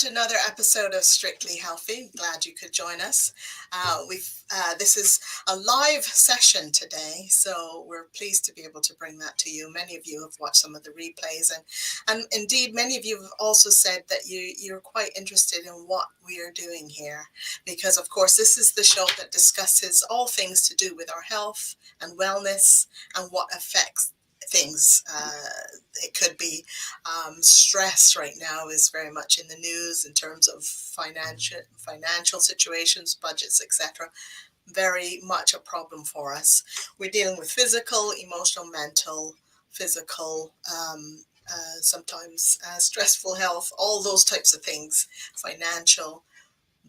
to another episode of Strictly Healthy. Glad you could join us. This is a live session today, so we're pleased to be able to bring that to you. Many of you have watched some of the replays, and indeed many of you have also said that you're quite interested in what we are doing here, because of course this is the show that discusses all things to do with our health and wellness and what affects things. It could be stress right now is very much in the news in terms of financial situations, budgets, etc. Very much a problem for us. We're dealing with physical, emotional, mental, physical, sometimes stressful health, all those types of things, financial.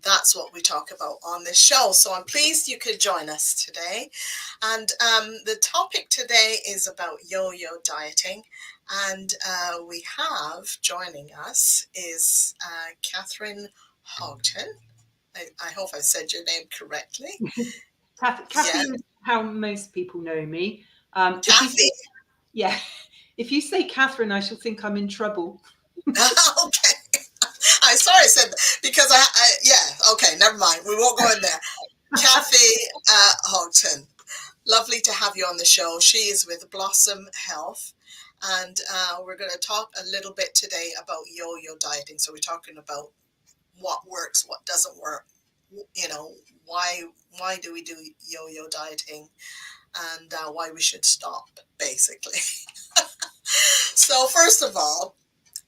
That's what we talk about on this show. So I'm pleased you could join us today. And the topic today is about yo-yo dieting. And we have joining us is Catherine Houghton. I hope I said your name correctly. Cathy is how most people know me. Cathy. If you say Catherine, I shall think I'm in trouble. Okay. I'm sorry I said that because okay, never mind. We won't go in there. Cathy Houghton, lovely to have you on the show. She is with Blossom Health, and we're going to talk a little bit today about yo-yo dieting. So we're talking about what works, what doesn't work, you know, why do we do yo-yo dieting, and why we should stop, basically. So first of all,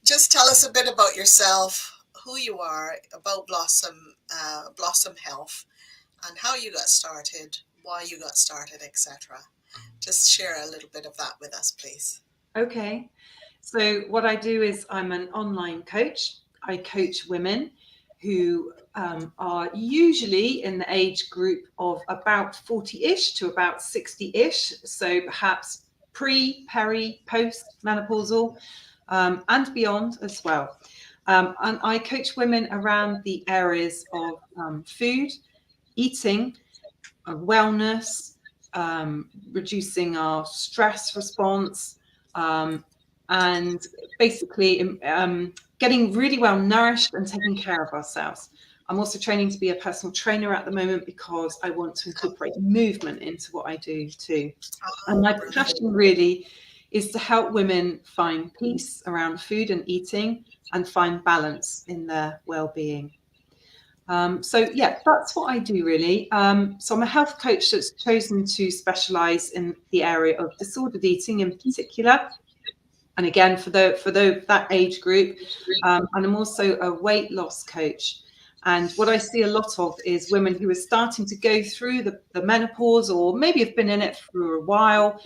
just tell us a bit about yourself, who you are, about Blossom Health, and how you got started, why you got started, etc. Just share a little bit of that with us, please. Okay. So what I do is I'm an online coach. I coach women who are usually in the age group of about 40-ish to about 60-ish. So perhaps peri, post menopausal, and beyond as well. And I coach women around the areas of food, eating, wellness, reducing our stress response, and basically getting really well nourished and taking care of ourselves. I'm also training to be a personal trainer at the moment because I want to incorporate movement into what I do too. And my passion really is to help women find peace around food and eating and find balance in their well-being. So that's what I do really. So I'm a health coach that's chosen to specialize in the area of disordered eating in particular. And again, for that age group, and I'm also a weight loss coach. And what I see a lot of is women who are starting to go through the menopause, or maybe have been in it for a while,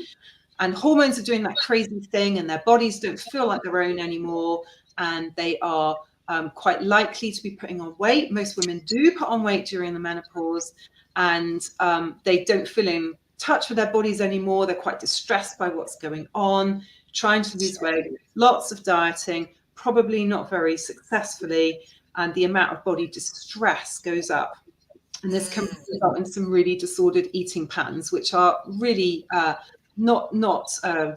and hormones are doing that crazy thing and their bodies don't feel like their own anymore, and they are quite likely to be putting on weight. Most women do put on weight during the menopause, and they don't feel in touch with their bodies anymore. They're quite distressed by what's going on, trying to lose weight, lots of dieting, probably not very successfully, and the amount of body distress goes up. And this can result in some really disordered eating patterns, which are really not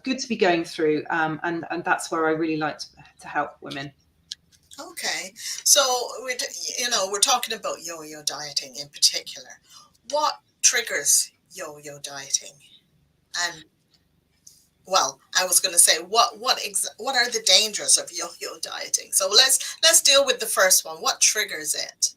good to be going through. And that's where I really like to help women. Okay, so we're talking about yo-yo dieting in particular. What triggers yo-yo dieting? And well, I was going to say what are the dangers of yo-yo dieting? So let's deal with the first one. What triggers it?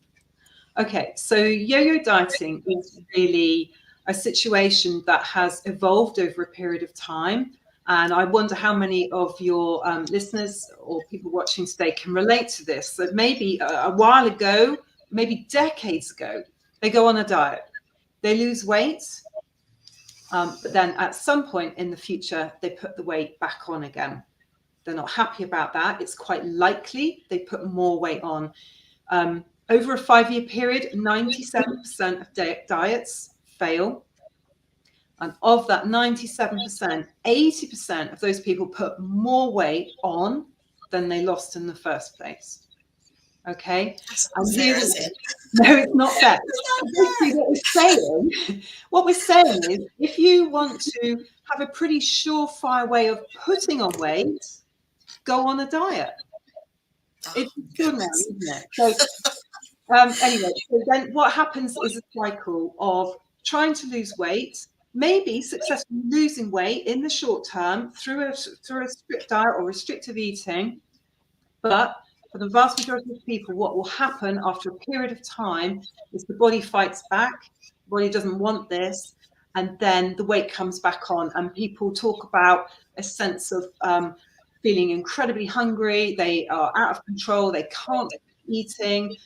Okay, so yo-yo dieting is really a situation that has evolved over a period of time. And I wonder how many of your listeners or people watching today can relate to this. That maybe a while ago, maybe decades ago, they go on a diet, they lose weight, but then at some point in the future, they put the weight back on again. They're not happy about that. It's quite likely they put more weight on. Over a 5-year period, 97% of diets fail. And of that 97%, 80% of those people put more weight on than they lost in the first place. Okay? And fair, is it? No, it's not fair. What we're saying is, if you want to have a pretty surefire way of putting on weight, go on a diet. Oh, It's extraordinary, goodness. isn't it? Anyway, so then what happens is a cycle of trying to lose weight, maybe successfully losing weight in the short term through a strict diet or restrictive eating. But for the vast majority of people, what will happen after a period of time is the body fights back. The body doesn't want this. And then the weight comes back on. And people talk about a sense of feeling incredibly hungry. They are out of control. They can't stop eating.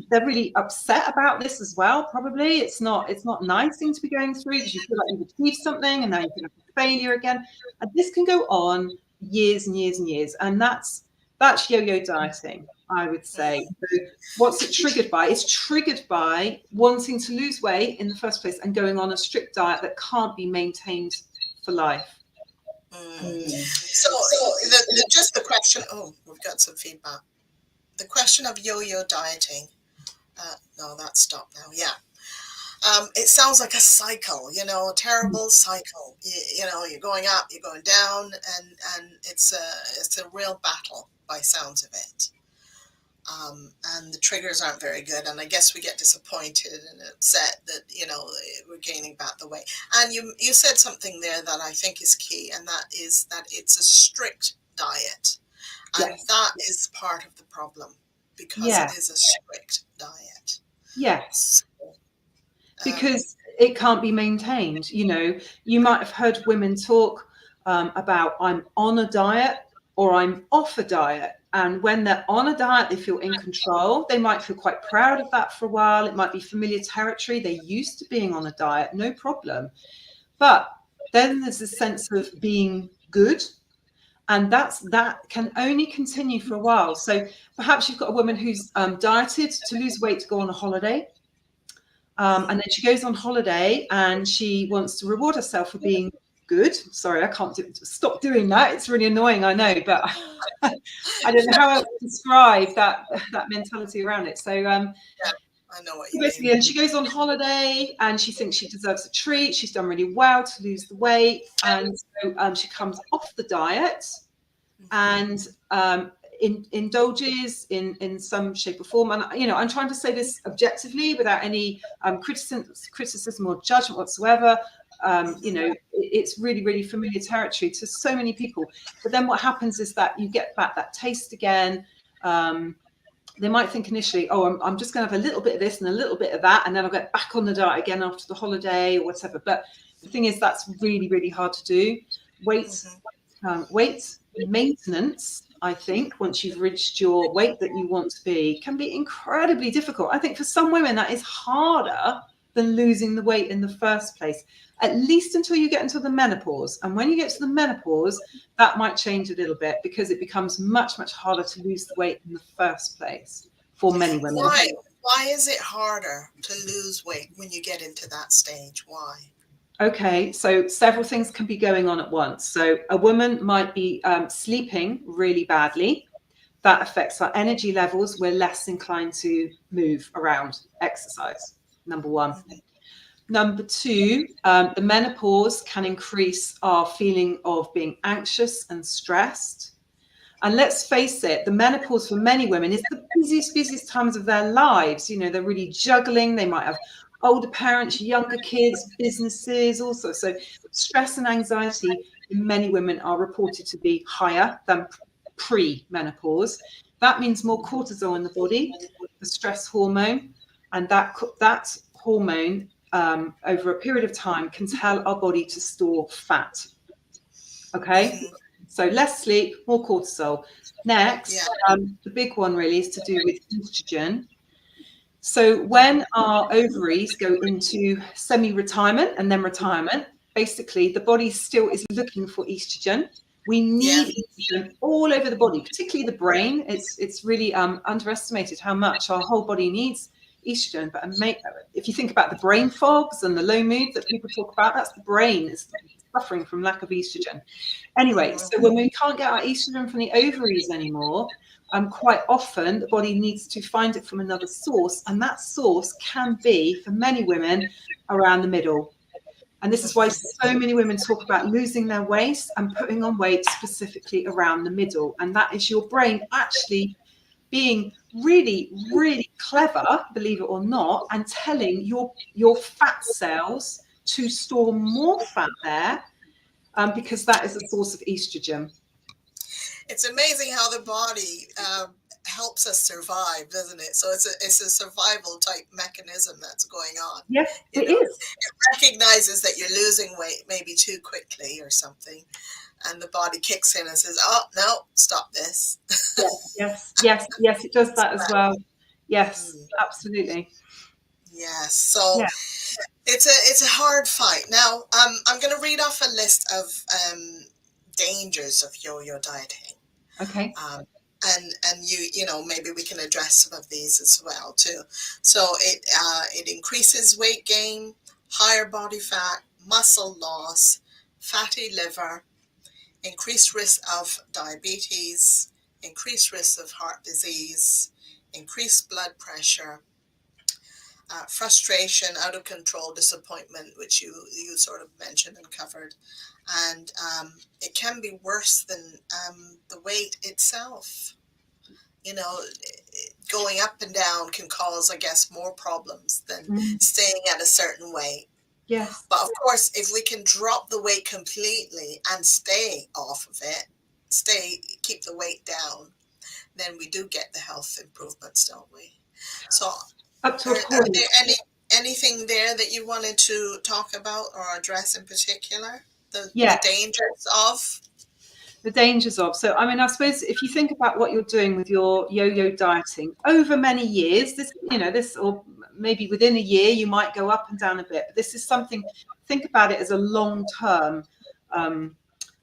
They're really upset about this as well. Probably it's not a nice thing to be going through because you feel like you've achieved something and now you feel like a failure again. And this can go on years and years and years. And that's yo-yo dieting, I would say. So what's it triggered by? It's triggered by wanting to lose weight in the first place and going on a strict diet that can't be maintained for life. So just the question. Oh, we've got some feedback. The question of yo-yo dieting. No, that stopped now. Yeah. It sounds like a cycle, a terrible cycle. You're going up, you're going down, and it's a real battle by sounds of it. And the triggers aren't very good, and I guess we get disappointed and upset that we're gaining back the weight. And you said something there that I think is key, and that is that it's a strict diet, and Yes. that is part of the problem because it is a strict diet. Yes. So, Because it can't be maintained. You might have heard women talk about I'm on a diet or I'm off a diet. And when they're on a diet, they feel in control. They might feel quite proud of that for a while. It might be familiar territory. They're used to being on a diet, no problem. But then there's a sense of being good. And that can only continue for a while. So perhaps you've got a woman who's dieted to lose weight to go on a holiday. And then she goes on holiday and she wants to reward herself for being good. Sorry, I can't stop doing that. It's really annoying, I know, but I don't know how else to describe that mentality around it. So yeah, I know what you basically, mean. and she goes on holiday and she thinks she deserves a treat. She's done really well to lose the weight, and so she comes off the diet and indulges in some shape or form. And I'm trying to say this objectively without any criticism or judgment whatsoever. It's really, really familiar territory to so many people. But then what happens is that you get back that taste again. They might think initially, oh, I'm just going to have a little bit of this and a little bit of that, and then I'll get back on the diet again after the holiday or whatever. But the thing is, that's really, really hard to do. Weight maintenance, I think, once you've reached your weight that you want to be, can be incredibly difficult. I think for some women that is harder than losing the weight in the first place, at least until you get into the menopause. And when you get to the menopause, that might change a little bit because it becomes much, much harder to lose the weight in the first place for many women. Why is it harder to lose weight when you get into that stage? Why? Okay, so several things can be going on at once. So a woman might be sleeping really badly. That affects our energy levels. We're less inclined to move around, exercise, number one. Number two, the menopause can increase our feeling of being anxious and stressed. And let's face it, the menopause for many women is the busiest times of their lives. They're really juggling. They might have older parents, younger kids, businesses, also. So stress and anxiety in many women are reported to be higher than pre-menopause. That means more cortisol in the body, the stress hormone, and that hormone over a period of time can tell our body to store fat. Okay, so less sleep, more cortisol. Next, the big one really is to do with estrogen. So when our ovaries go into semi-retirement and then retirement, basically the body still is looking for estrogen. We need estrogen all over the body, particularly the brain. It's really underestimated how much our whole body needs estrogen. But if you think about the brain fogs and the low mood that people talk about, that's the brain is suffering from lack of estrogen. Anyway, so when we can't get our estrogen from the ovaries anymore, quite often the body needs to find it from another source, and that source can be, for many women, around the middle. And this is why so many women talk about losing their waist and putting on weight specifically around the middle. And that is your brain actually being really, really clever, believe it or not, and telling your fat cells to store more fat there, because that is a source of estrogen. It's amazing how the body helps us survive, doesn't it? So it's a survival type mechanism that's going on. Yes, You it know, is. it recognizes that you're losing weight maybe too quickly or something, and the body kicks in and says, "Oh no, stop this." Yes, it does that as well. Yes, Mm, absolutely. yes. So Yeah. it's a hard fight. Now, I'm going to read off a list of dangers of yo-yo dieting. Okay. Um, and you know, maybe we can address some of these as well too. So it increases weight gain, higher body fat, muscle loss, fatty liver, increased risk of diabetes, increased risk of heart disease, increased blood pressure, frustration, out of control, disappointment, which you sort of mentioned and covered, and it can be worse than the weight itself. You know, going up and down can cause, I guess, more problems than Mm, staying at a certain weight. yes. But of course, if we can drop the weight completely and stay off of it, keep the weight down, then we do get the health improvements, don't we? So, Up to a are point. there anything there that you wanted to talk about or address in particular? The Yes. dangers of? The dangers of. So, I mean, I suppose if you think about what you're doing with your yo-yo dieting over many years, this, or maybe within a year, you might go up and down a bit. But this is something, think about it as a long-term um,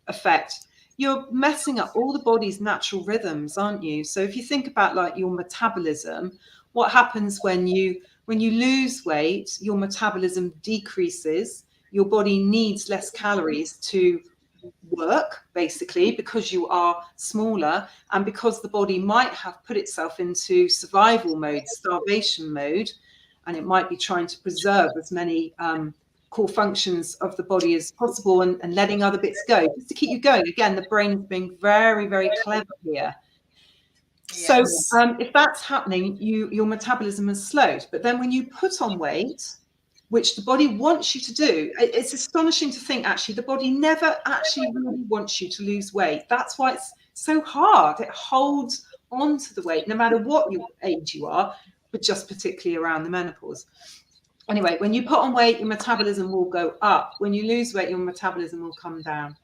effect. You're messing up all the body's natural rhythms, aren't you? So if you think about like your metabolism, what happens when you lose weight, your metabolism decreases, your body needs less calories to work, basically, because you are smaller and because the body might have put itself into survival mode, starvation mode, and it might be trying to preserve as many core functions of the body as possible, and letting other bits go just to keep you going. Again, the brain is being very, very clever here. So Yes. if that's happening, your metabolism is slowed. But then when you put on weight, which the body wants you to do, it's astonishing to think actually the body never actually really wants you to lose weight. That's why it's so hard. It holds on to the weight no matter what your age you are, but just particularly around the menopause. Anyway, when you put on weight, your metabolism will go up. When you lose weight, your metabolism will come down.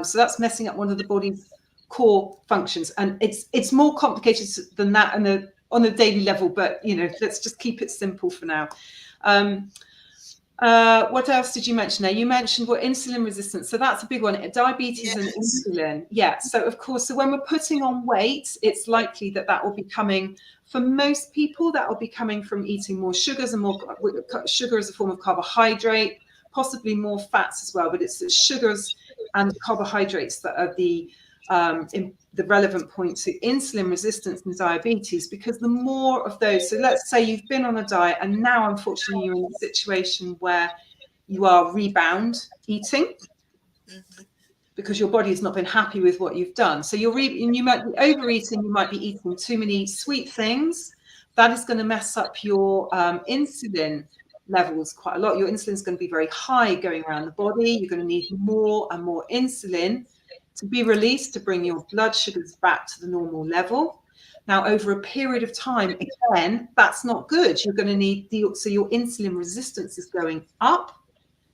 So that's messing up one of the body's core functions, and it's more complicated than that on a daily level. But let's just keep it simple for now. What else did you mention there? You mentioned insulin resistance. So that's a big one. Diabetes and Yes. insulin. Yeah. So of course, so when we're putting on weight, it's likely that will be coming, for most people, that will be coming from eating more sugars and more sugar as a form of carbohydrate, possibly more fats as well. But it's the sugars and carbohydrates that are the relevant point to insulin resistance and diabetes, because the more of those, so let's say you've been on a diet and now unfortunately you're in a situation where you are rebound eating Mm-hmm. because your body has not been happy with what you've done. So you might be overeating, you might be eating too many sweet things. That is going to mess up your insulin levels quite a lot. Your insulin is going to be very high going around the body. You're going to need more and more insulin to be released to bring your blood sugars back to the normal level. Now, over a period of time, again, that's not good. You're going to need so your insulin resistance is going up.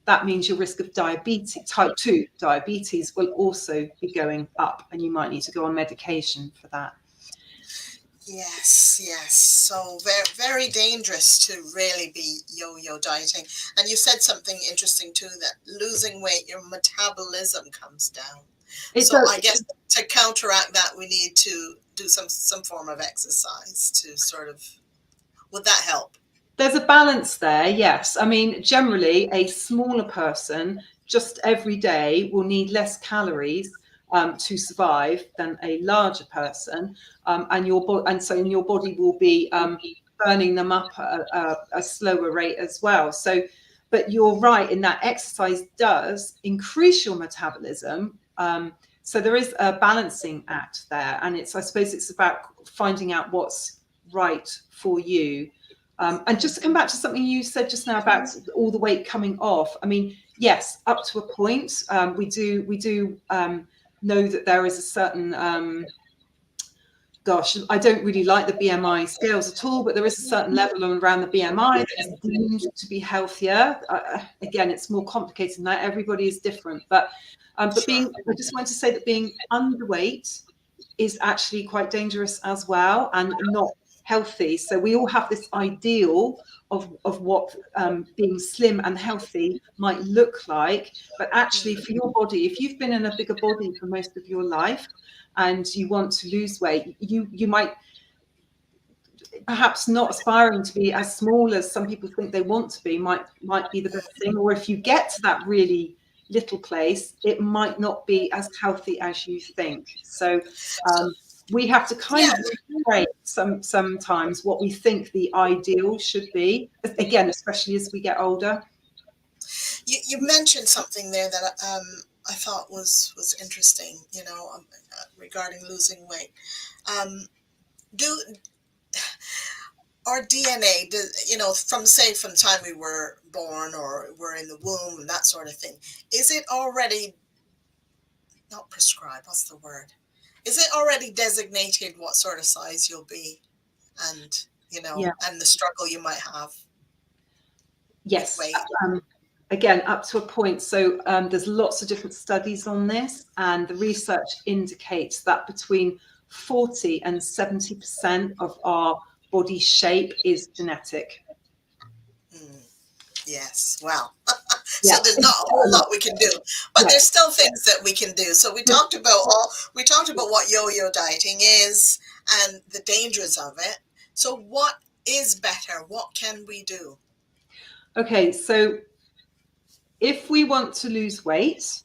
That means your risk of diabetes, type 2 diabetes, will also be going up, and you might need to go on medication for that. Yes, yes. So very, very dangerous to really be yo-yo dieting. And you said something interesting too, that losing weight, your metabolism comes down. It So does. I guess to counteract that, we need to do some form of exercise to sort of, would that help? There's a balance there, yes. I mean, generally, a smaller person just every day will need less calories to survive than a larger person, and so your body will be burning them up at a slower rate as well. So, but you're right in that exercise does increase your metabolism. So there is a balancing act there, and I suppose it's about finding out what's right for you. And just to come back to something you said just now about all the weight coming off, I mean, yes, up to a point. We do know that there is a certain gosh, I don't really like the BMI scales at all, but there is a certain level around the BMI that is deemed to be healthier. Again, it's more complicated than that. Everybody is different, but I just want to say that being underweight is actually quite dangerous as well, and not healthy. So we all have this ideal of what being slim and healthy might look like, but actually for your body, if you've been in a bigger body for most of your life and you want to lose weight, you might perhaps not aspiring to be as small as some people think they want to be might be the best thing. Or if you get to that really little place, it might not be as healthy as you think. So we have to kind of reframe sometimes what we think the ideal should be, again, especially as we get older. You mentioned something there that I thought was interesting, regarding losing weight. Do our DNA, from the time we were born or we're in the womb and that sort of thing, is it already not prescribed? What's the word? Is it already designated what sort of size you'll be, and and the struggle you might have? Yes. With weight? Again, up to a point. So there's lots of different studies on this, and the research indicates that between 40 and 70% of our body shape is genetic. Yes. Well, so there's not a whole lot we can do, but there's still things that we can do. So we talked about what yo-yo dieting is and the dangers of it. So what is better? What can we do? Okay, so if we want to lose weight,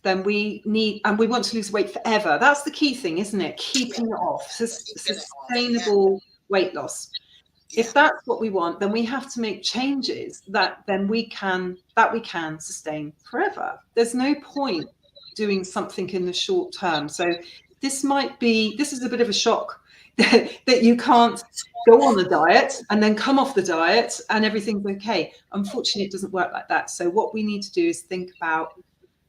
then we want to lose weight forever. That's the key thing, isn't it? Keeping it off, sustainable weight loss. If that's what we want, then we have to make changes that we can sustain forever. There's no point doing something in the short term. So this is a bit of a shock that you can't go on a diet and then come off the diet and everything's okay. Unfortunately, it doesn't work like that. So what we need to do is think about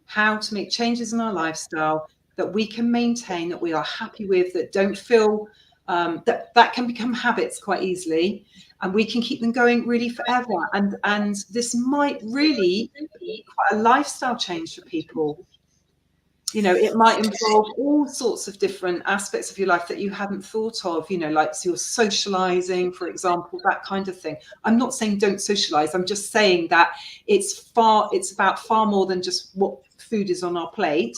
how to make changes in our lifestyle that we can maintain, that we are happy with, that don't feel that can become habits quite easily, and we can keep them going really forever. And this might really be quite a lifestyle change for people. It might involve all sorts of different aspects of your life that you hadn't thought of, like your socializing, for example, that kind of thing. I'm not saying don't socialize. I'm just saying that it's about far more than just what food is on our plate.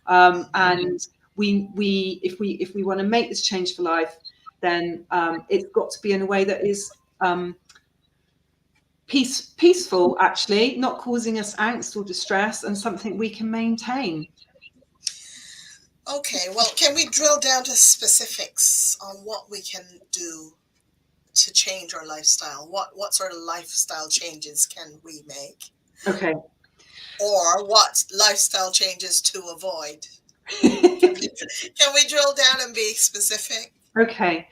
And if we want to make this change for life, then it's got to be in a way that is peaceful, actually, not causing us angst or distress, and something we can maintain. Okay, well, can we drill down to specifics on what we can do to change our lifestyle? What sort of lifestyle changes can we make? Okay. Or what lifestyle changes to avoid? Can we drill down and be specific? Okay.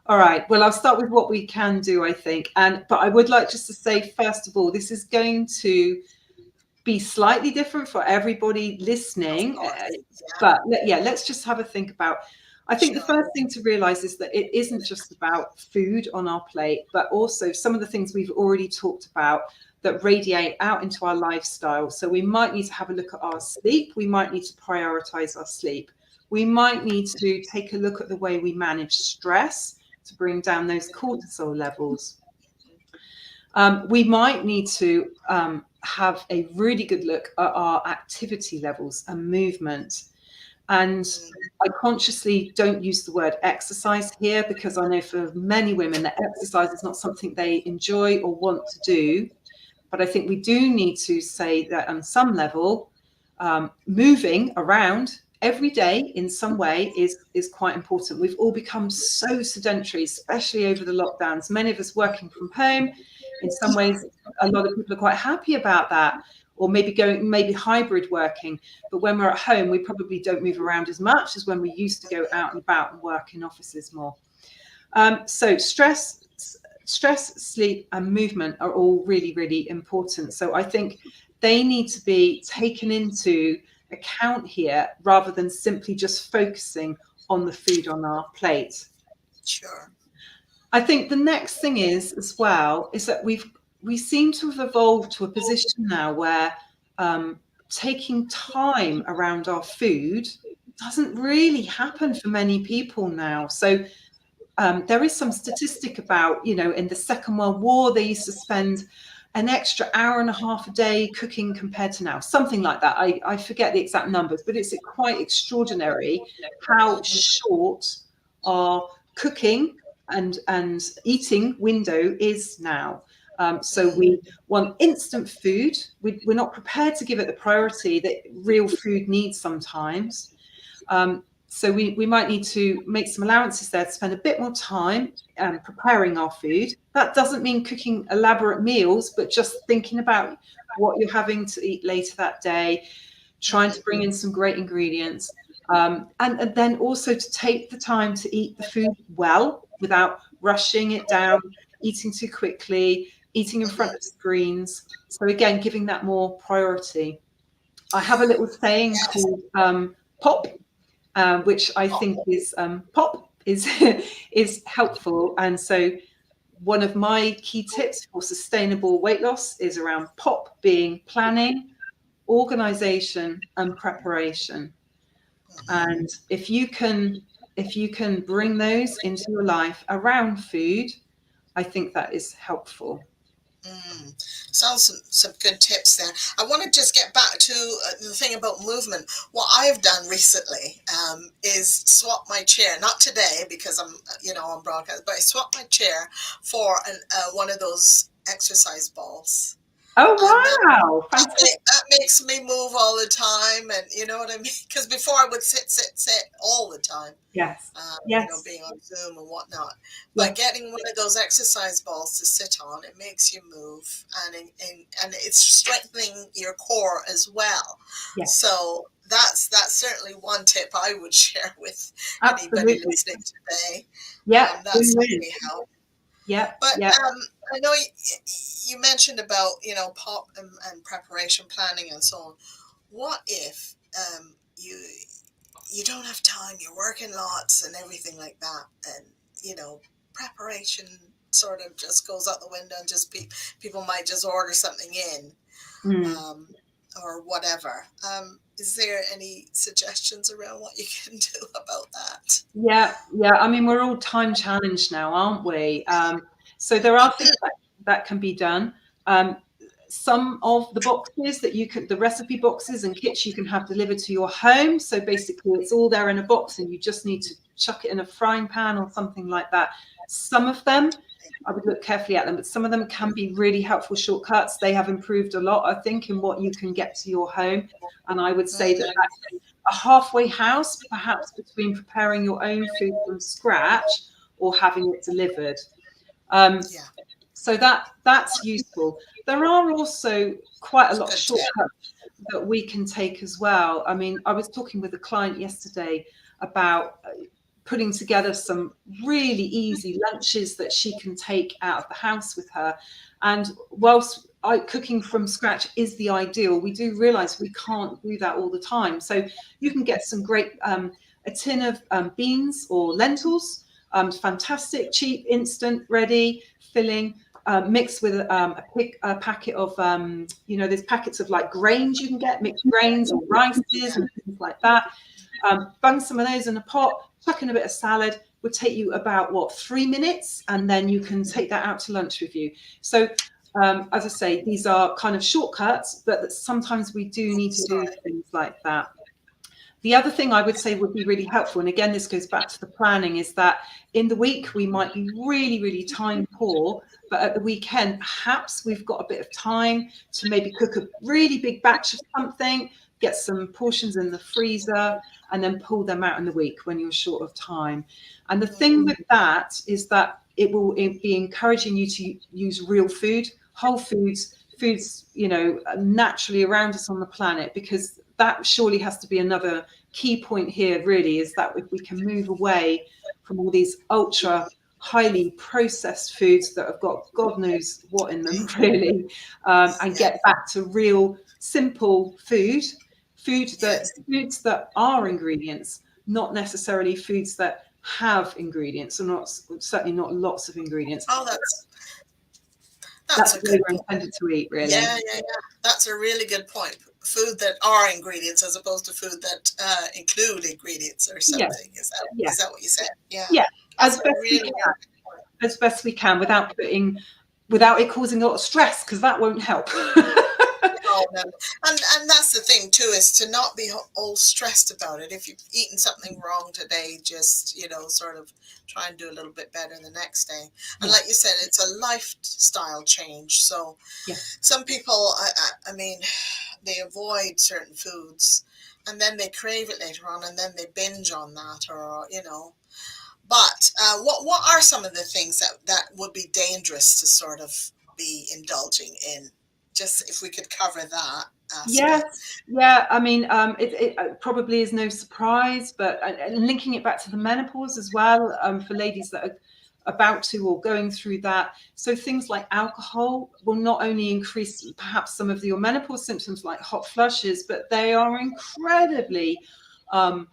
All right. Well, I'll start with what we can do, I think. But I would like just to say, first of all, this is going to be slightly different for everybody listening. But let's just have a think about. I think the first thing to realize is that it isn't just about food on our plate, but also some of the things we've already talked about that radiate out into our lifestyle. So we might need to have a look at our sleep. We might need to prioritize our sleep. We might need to take a look at the way we manage stress to bring down those cortisol levels. We might need to have a really good look at our activity levels and movement. And I consciously don't use the word exercise here, because I know for many women that exercise is not something they enjoy or want to do. But I think we do need to say that on some level, moving around every day in some way is quite important. We've all become so sedentary, especially over the lockdowns. Many of us working from home. In some ways, a lot of people are quite happy about that. or maybe hybrid working. But when we're at home, we probably don't move around as much as when we used to go out and about and work in offices more. So stress, sleep, and movement are all really, really important. So I think they need to be taken into account here rather than simply just focusing on the food on our plate. Sure. I think the next thing is as well is that we seem to have evolved to a position now where taking time around our food doesn't really happen for many people now. So there is some statistic about, in the Second World War, they used to spend an extra hour and a half a day cooking compared to now, something like that. I forget the exact numbers, but it's quite extraordinary how short our cooking and eating window is now. So we want instant food. We're not prepared to give it the priority that real food needs sometimes. So we might need to make some allowances there to spend a bit more time preparing our food. That doesn't mean cooking elaborate meals, but just thinking about what you're having to eat later that day, trying to bring in some great ingredients, and then also to take the time to eat the food well without rushing it down, eating too quickly, eating in front of screens. So again, giving that more priority. I have a little saying Yes. called POP, which I think is POP is is helpful. And so one of my key tips for sustainable weight loss is around POP being planning, organization, and preparation. And if you can bring those into your life around food, I think that is helpful. Sounds some good tips there. I want to just get back to the thing about movement. What I've done recently is swap my chair. Not today because I'm on broadcast, but I swapped my chair for one of those exercise balls. Oh, And that, wow. Fantastic. that makes me move all the time, and you know what I mean? Because before I would sit all the time, Yes. Yes. being on Zoom and whatnot. But Yes. getting one of those exercise balls to sit on, it makes you move, and it's strengthening your core as well. Yes. So that's certainly one tip I would share with anybody Absolutely. listening today. Yeah. That Win-win. certainly helps. Yeah. But Yeah. I know you mentioned about pop and preparation planning and so on. What if you don't have time, you're working lots and everything like that, and preparation sort of just goes out the window, and just people might just order something in, Mm. um, or whatever. Is there any suggestions around what you can do about that? Yeah. Yeah. I mean, we're all time challenged now, aren't we? So there are things that can be done. Um, some of the boxes the recipe boxes and kits you can have delivered to your home. So basically it's all there in a box and you just need to chuck it in a frying pan or something like that. Some of them, I would look carefully at them, but some of them can be really helpful shortcuts. They have improved a lot, I think, in what you can get to your home. And I would say that that's a halfway house, perhaps between preparing your own food from scratch or having it delivered. Yeah, So that's useful. There are also quite a it's a lot of good tip. shortcuts that we can take as well. I mean, I was talking with a client yesterday about putting together some really easy lunches that she can take out of the house with her. And whilst cooking from scratch is the ideal, we do realize we can't do that all the time. So you can get some great, a tin of beans or lentils, fantastic, cheap, instant, ready, filling, mixed with a packet of, there's packets of like grains you can get, mixed grains or rices and things like that. Bung some of those in a pot, chuck in a bit of salad, would take you about 3 minutes, and then you can take that out to lunch with you. So as I say, these are kind of shortcuts, but sometimes we do need to do things like that. The other thing I would say would be really helpful, and again, this goes back to the planning, is that in the week we might be really, really time poor, but at the weekend, perhaps we've got a bit of time to maybe cook a really big batch of something, get some portions in the freezer, and then pull them out in the week when you're short of time. And the thing with that is that it will be encouraging you to use real food, whole foods, foods, naturally around us on the planet, because that surely has to be another key point here, really, is that if we can move away from all these ultra highly processed foods that have got God knows what in them, really, and Yeah. get back to real simple foods Yes. that are ingredients, not necessarily foods that have ingredients, or not, certainly not lots of ingredients. Oh, that's That's a the way good we're point. intended to eat, really. Yeah, yeah, yeah. That's a really good point. Food that are ingredients as opposed to food that include ingredients or Yeah, something. yeah, Is that what you said? Yeah. yeah. That's As a best we really, can, really good point. without it causing a lot of stress, because that won't help. Oh, no. And that's the thing too, is to not be all stressed about it. If you've eaten something wrong today, just, sort of try and do a little bit better the next day. And Yeah, like you said, it's a lifestyle change. So yeah, some people, I mean, they avoid certain foods and then they crave it later on and then they binge on that, or. But what are some of the things that would be dangerous to sort of be indulging in? Just if we could cover that aspect. yes, yeah. I mean, it probably is no surprise, but and linking it back to the menopause as well, for ladies that are about to or going through that. So things like alcohol will not only increase perhaps some of your menopause symptoms like hot flushes, but they are incredibly um,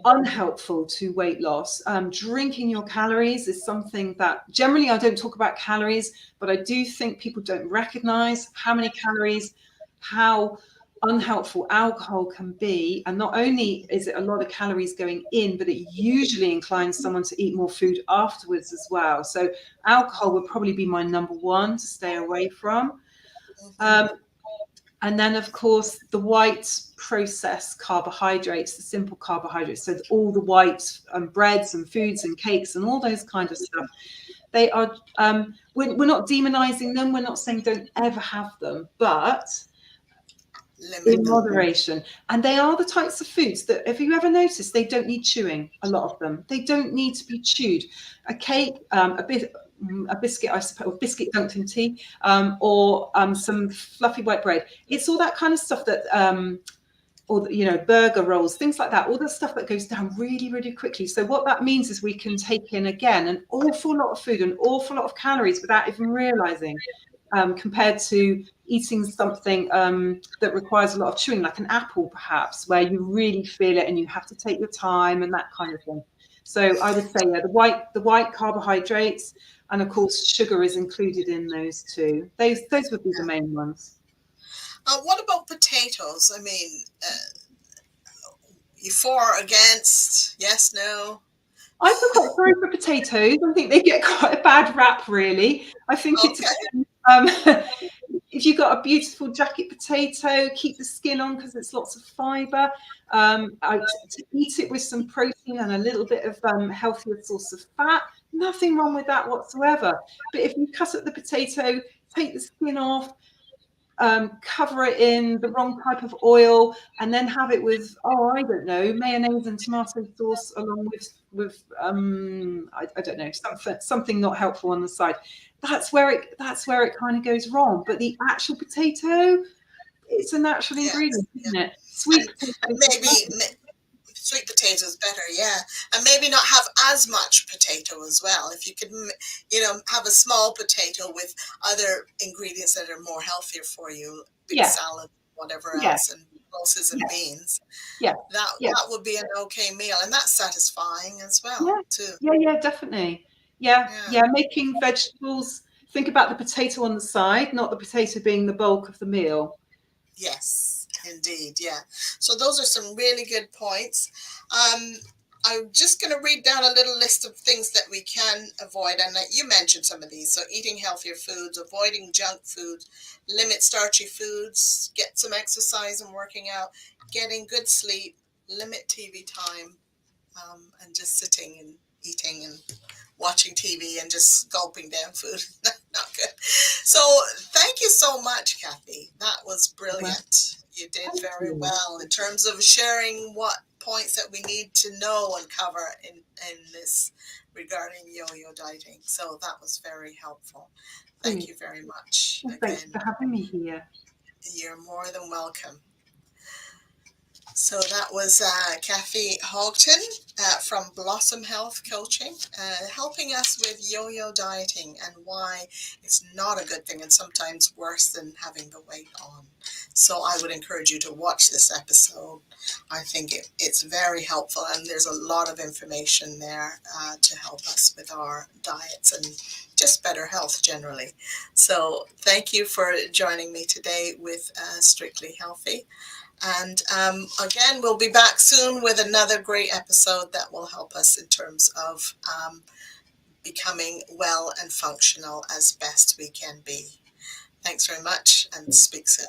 unhelpful to weight loss. Drinking your calories is something that generally I don't talk about calories, but I do think people don't recognize how many calories, how unhelpful alcohol can be. And not only is it a lot of calories going in, but it usually inclines someone to eat more food afterwards as well. So alcohol would probably be my number one to stay away from. Hmm. Um, and then, of course, the white processed carbohydrates, the simple carbohydrates. So all the white breads and foods and cakes and all those kind of stuff. They are. We're not demonizing them. We're not saying don't ever have them, but Limit in them. moderation. And they are the types of foods that, if you ever notice, they don't need chewing. A lot of them, they don't need to be chewed. A cake, a biscuit, I suppose, biscuit dunked in tea, or some fluffy white bread. It's all that kind of stuff that. Or burger rolls, things like that, all the stuff that goes down really, really quickly. So what that means is we can take in again an awful lot of food, an awful lot of calories without even realizing, compared to eating something that requires a lot of chewing, like an apple perhaps, where you really feel it and you have to take your time and that kind of thing. So I would say, yeah, the white carbohydrates, and of course sugar is included in those too. Those would be the main ones. What about potatoes? I mean, you for, against, yes, no? I feel quite sorry for potatoes. I think they get quite a bad rap, really. I think it's Okay. if you've got a beautiful jacket potato, keep the skin on because it's lots of fibre. To eat it with some protein and a little bit of healthier source of fat, nothing wrong with that whatsoever. But if you cut up the potato, take the skin off, cover it in the wrong type of oil, and then have it with, I don't know, mayonnaise and tomato sauce along with I don't know, something not helpful on the side. That's where it kind of goes wrong. But the actual potato, it's a natural Yes. ingredient, isn't it? And, Sweet and potatoes are maybe perfect. sweet potatoes better, yeah. And maybe not have as much potato as well. If you could, have a small potato with other ingredients that are more healthier for you, big Yeah, salad, whatever yeah, else, and pulses and yeah, beans. yeah, That yeah. that would be an okay meal, and that's satisfying as well, Yeah, too. yeah, definitely. Yeah, Yeah. yeah. Making vegetables. Think about the potato on the side, not the potato being the bulk of the meal. Yes, indeed. Yeah. So those are some really good points. Um, I'm just going to read down a little list of things that we can avoid. And you mentioned some of these. So eating healthier foods, avoiding junk food, limit starchy foods, get some exercise and working out, getting good sleep, limit TV time, and just sitting and eating and watching TV and just gulping down food. Not good. So thank you so much, Cathy. That was Well, brilliant. You did thank very you. well in terms of sharing what points that we need to know and cover in this regarding yo-yo dieting. So that was very helpful. Thank you very much Well, thank you again. for having me here. You're more than welcome. So that was Cathy Houghton from Blossom Health Coaching, helping us with yo-yo dieting and why it's not a good thing and sometimes worse than having the weight on. So I would encourage you to watch this episode. I think it's very helpful, and there's a lot of information there to help us with our diets and just better health generally. So thank you for joining me today with Strictly Healthy. And again, we'll be back soon with another great episode that will help us in terms of becoming well and functional as best we can be. Thanks very much, and speak soon.